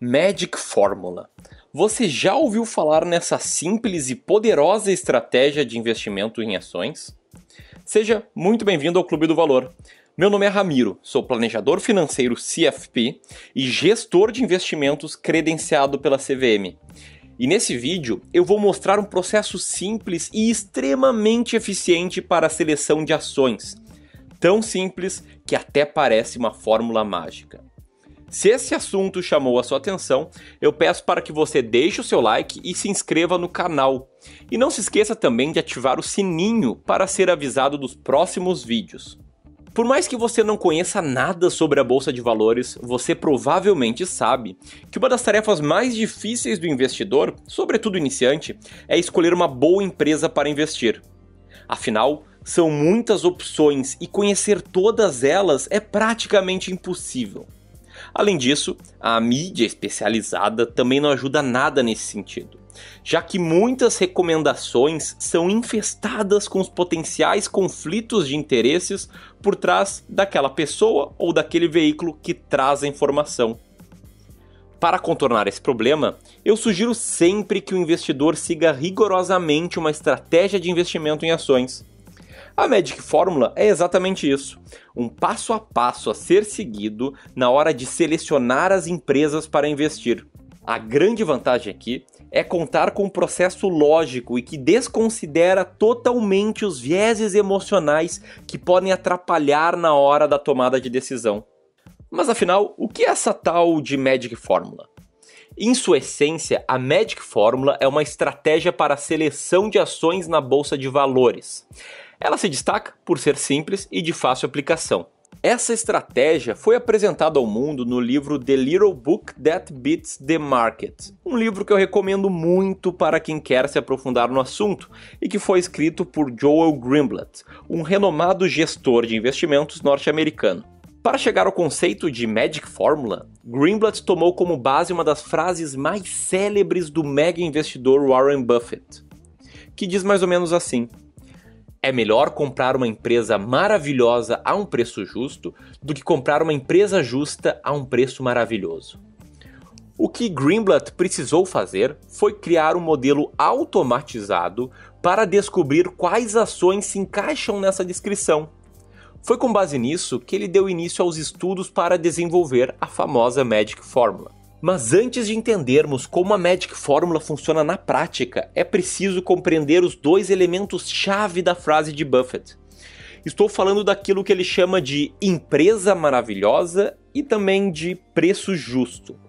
Magic Fórmula. Você já ouviu falar nessa simples e poderosa estratégia de investimento em ações? Seja muito bem-vindo ao Clube do Valor. Meu nome é Ramiro, sou planejador financeiro CFP e gestor de investimentos credenciado pela CVM. E nesse vídeo eu vou mostrar um processo simples e extremamente eficiente para a seleção de ações. Tão simples que até parece uma fórmula mágica. Se esse assunto chamou a sua atenção, eu peço para que você deixe o seu like e se inscreva no canal. E não se esqueça também de ativar o sininho para ser avisado dos próximos vídeos. Por mais que você não conheça nada sobre a Bolsa de Valores, você provavelmente sabe que uma das tarefas mais difíceis do investidor, sobretudo iniciante, é escolher uma boa empresa para investir. Afinal, são muitas opções e conhecer todas elas é praticamente impossível. Além disso, a mídia especializada também não ajuda nada nesse sentido, já que muitas recomendações são infestadas com os potenciais conflitos de interesses por trás daquela pessoa ou daquele veículo que traz a informação. Para contornar esse problema, eu sugiro sempre que o investidor siga rigorosamente uma estratégia de investimento em ações. A Magic Fórmula é exatamente isso, um passo a passo a ser seguido na hora de selecionar as empresas para investir. A grande vantagem aqui é contar com um processo lógico e que desconsidera totalmente os vieses emocionais que podem atrapalhar na hora da tomada de decisão. Mas afinal, o que é essa tal de Magic Fórmula? Em sua essência, a Magic Fórmula é uma estratégia para a seleção de ações na Bolsa de Valores. Ela se destaca por ser simples e de fácil aplicação. Essa estratégia foi apresentada ao mundo no livro The Little Book That Beats the Market, um livro que eu recomendo muito para quem quer se aprofundar no assunto e que foi escrito por Joel Greenblatt, um renomado gestor de investimentos norte-americano. Para chegar ao conceito de Magic Fórmula, Greenblatt tomou como base uma das frases mais célebres do mega investidor Warren Buffett, que diz mais ou menos assim: é melhor comprar uma empresa maravilhosa a um preço justo do que comprar uma empresa justa a um preço maravilhoso. O que Greenblatt precisou fazer foi criar um modelo automatizado para descobrir quais ações se encaixam nessa descrição. Foi com base nisso que ele deu início aos estudos para desenvolver a famosa Magic Fórmula. Mas antes de entendermos como a Magic Fórmula funciona na prática, é preciso compreender os dois elementos-chave da frase de Buffett. Estou falando daquilo que ele chama de empresa maravilhosa e também de preço justo.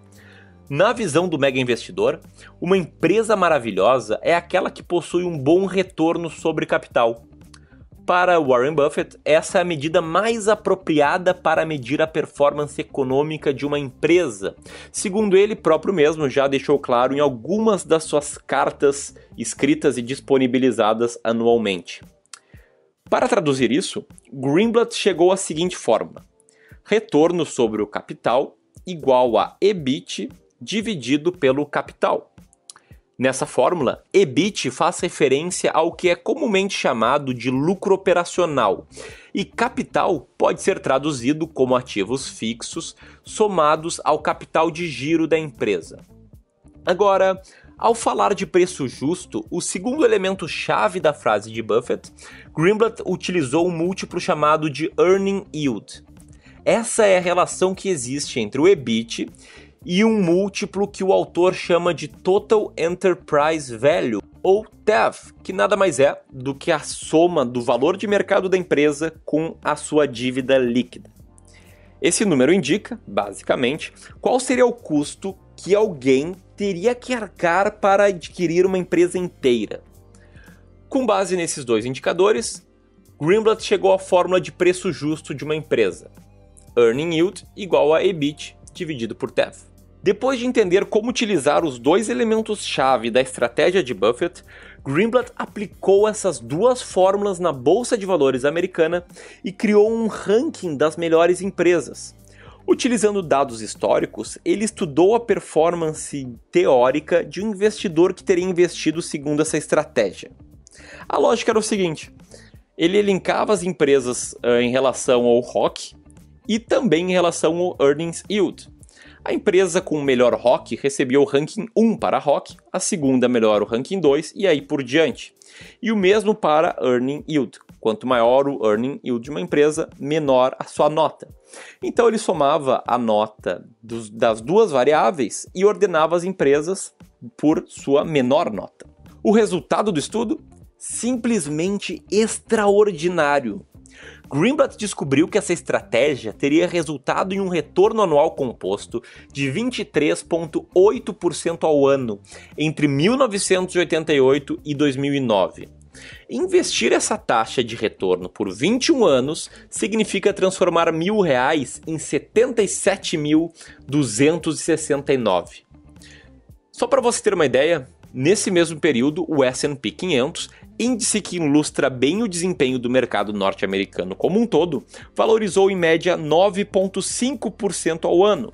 Na visão do mega investidor, uma empresa maravilhosa é aquela que possui um bom retorno sobre capital. Para Warren Buffett, essa é a medida mais apropriada para medir a performance econômica de uma empresa, segundo ele próprio mesmo já deixou claro em algumas das suas cartas escritas e disponibilizadas anualmente. Para traduzir isso, Greenblatt chegou à seguinte fórmula: retorno sobre o capital igual a EBIT dividido pelo capital. Nessa fórmula, EBIT faz referência ao que é comumente chamado de lucro operacional, e capital pode ser traduzido como ativos fixos somados ao capital de giro da empresa. Agora, ao falar de preço justo, o segundo elemento-chave da frase de Buffett, Greenblatt utilizou um múltiplo chamado de Earning Yield. Essa é a relação que existe entre o EBIT e um múltiplo que o autor chama de Total Enterprise Value, ou TEV, que nada mais é do que a soma do valor de mercado da empresa com a sua dívida líquida. Esse número indica, basicamente, qual seria o custo que alguém teria que arcar para adquirir uma empresa inteira. Com base nesses dois indicadores, Greenblatt chegou à fórmula de preço justo de uma empresa: Earning Yield igual a EBIT dividido por TEV. Depois de entender como utilizar os dois elementos-chave da estratégia de Buffett, Greenblatt aplicou essas duas fórmulas na Bolsa de Valores americana e criou um ranking das melhores empresas. Utilizando dados históricos, ele estudou a performance teórica de um investidor que teria investido segundo essa estratégia. A lógica era o seguinte: ele elencava as empresas em relação ao ROC e também em relação ao Earnings Yield. A empresa com o melhor ROC recebia o ranking 1 para ROC, a segunda melhor o ranking 2 e aí por diante. E o mesmo para Earning Yield. Quanto maior o Earning Yield de uma empresa, menor a sua nota. Então ele somava a nota das duas variáveis e ordenava as empresas por sua menor nota. O resultado do estudo? Simplesmente extraordinário. Greenblatt descobriu que essa estratégia teria resultado em um retorno anual composto de 23,8% ao ano entre 1988 e 2009. Investir essa taxa de retorno por 21 anos significa transformar R$1.000 em 77.269. Só para você ter uma ideia, nesse mesmo período, o S&P 500, índice que ilustra bem o desempenho do mercado norte-americano como um todo, valorizou em média 9,5% ao ano.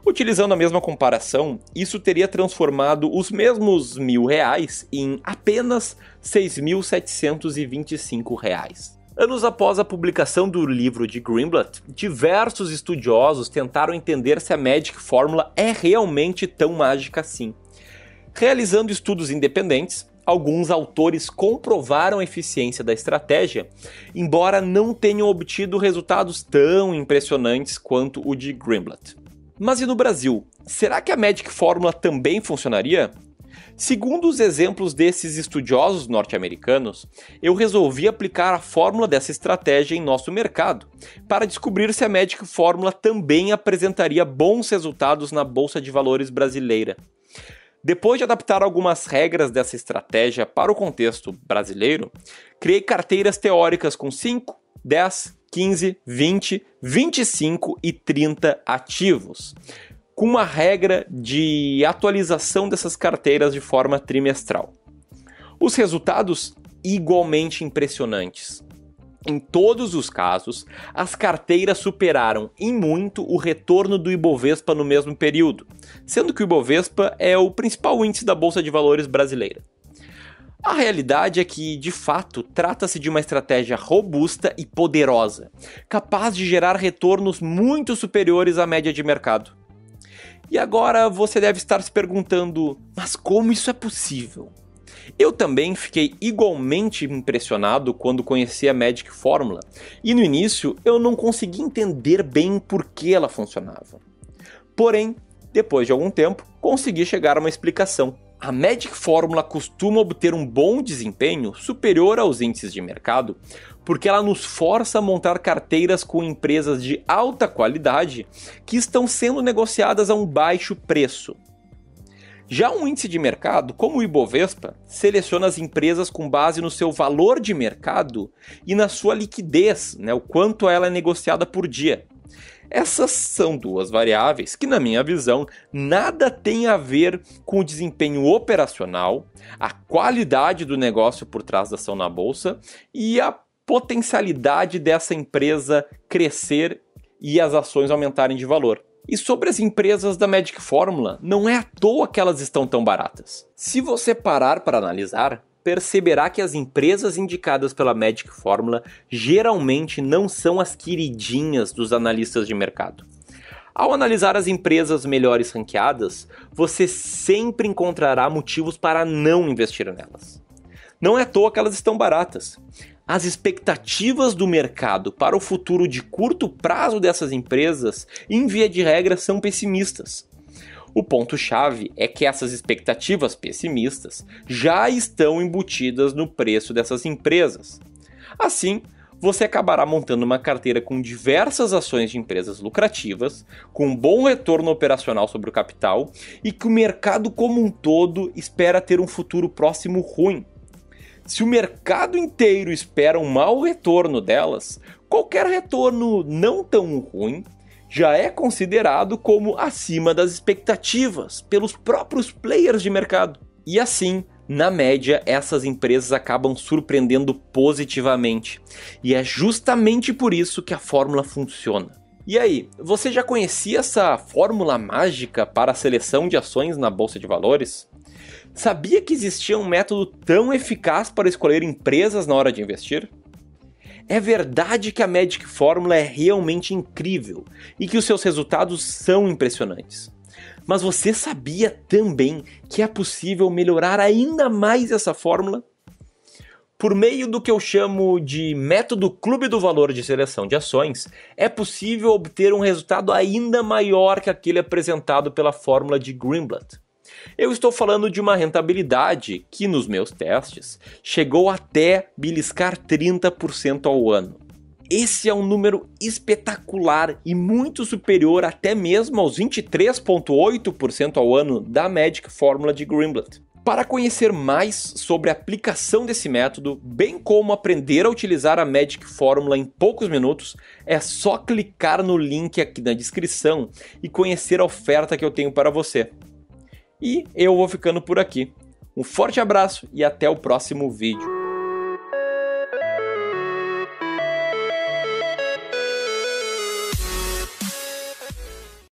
Utilizando a mesma comparação, isso teria transformado os mesmos R$1.000 em apenas R$6.725. Anos após a publicação do livro de Greenblatt, diversos estudiosos tentaram entender se a Magic Fórmula é realmente tão mágica assim. Realizando estudos independentes, alguns autores comprovaram a eficiência da estratégia, embora não tenham obtido resultados tão impressionantes quanto o de Greenblatt. Mas e no Brasil? Será que a Magic Fórmula também funcionaria? Segundo os exemplos desses estudiosos norte-americanos, eu resolvi aplicar a fórmula dessa estratégia em nosso mercado, para descobrir se a Magic Fórmula também apresentaria bons resultados na Bolsa de Valores brasileira. Depois de adaptar algumas regras dessa estratégia para o contexto brasileiro, criei carteiras teóricas com 5, 10, 15, 20, 25 e 30 ativos, com uma regra de atualização dessas carteiras de forma trimestral. Os resultados igualmente impressionantes. Em todos os casos, as carteiras superaram em muito o retorno do Ibovespa no mesmo período, sendo que o Ibovespa é o principal índice da Bolsa de Valores brasileira. A realidade é que, de fato, trata-se de uma estratégia robusta e poderosa, capaz de gerar retornos muito superiores à média de mercado. E agora você deve estar se perguntando, mas como isso é possível? Eu também fiquei igualmente impressionado quando conheci a Magic Fórmula, e no início eu não consegui entender bem por que ela funcionava. Porém, depois de algum tempo, consegui chegar a uma explicação. A Magic Fórmula costuma obter um bom desempenho superior aos índices de mercado, porque ela nos força a montar carteiras com empresas de alta qualidade que estão sendo negociadas a um baixo preço. Já um índice de mercado, como o Ibovespa, seleciona as empresas com base no seu valor de mercado e na sua liquidez, o quanto ela é negociada por dia. Essas são duas variáveis que, na minha visão, nada tem a ver com o desempenho operacional, a qualidade do negócio por trás da ação na bolsa e a potencialidade dessa empresa crescer e as ações aumentarem de valor. E sobre as empresas da Magic Fórmula, não é à toa que elas estão tão baratas. Se você parar para analisar, perceberá que as empresas indicadas pela Magic Fórmula geralmente não são as queridinhas dos analistas de mercado. Ao analisar as empresas melhores ranqueadas, você sempre encontrará motivos para não investir nelas. Não é à toa que elas estão baratas. As expectativas do mercado para o futuro de curto prazo dessas empresas, em via de regra, são pessimistas. O ponto-chave é que essas expectativas pessimistas já estão embutidas no preço dessas empresas. Assim, você acabará montando uma carteira com diversas ações de empresas lucrativas, com um bom retorno operacional sobre o capital e que o mercado como um todo espera ter um futuro próximo ruim. Se o mercado inteiro espera um mau retorno delas, qualquer retorno não tão ruim já é considerado como acima das expectativas pelos próprios players de mercado. E assim, na média, essas empresas acabam surpreendendo positivamente. E é justamente por isso que a fórmula funciona. E aí, você já conhecia essa fórmula mágica para a seleção de ações na Bolsa de Valores? Sabia que existia um método tão eficaz para escolher empresas na hora de investir? É verdade que a Magic Fórmula é realmente incrível e que os seus resultados são impressionantes. Mas você sabia também que é possível melhorar ainda mais essa fórmula? Por meio do que eu chamo de método Clube do Valor de seleção de ações, é possível obter um resultado ainda maior que aquele apresentado pela fórmula de Greenblatt. Eu estou falando de uma rentabilidade que, nos meus testes, chegou até beliscar 30% ao ano. Esse é um número espetacular e muito superior até mesmo aos 23,8% ao ano da Magic Fórmula de Greenblatt. Para conhecer mais sobre a aplicação desse método, bem como aprender a utilizar a Magic Fórmula em poucos minutos, é só clicar no link aqui na descrição e conhecer a oferta que eu tenho para você. E eu vou ficando por aqui. Um forte abraço e até o próximo vídeo.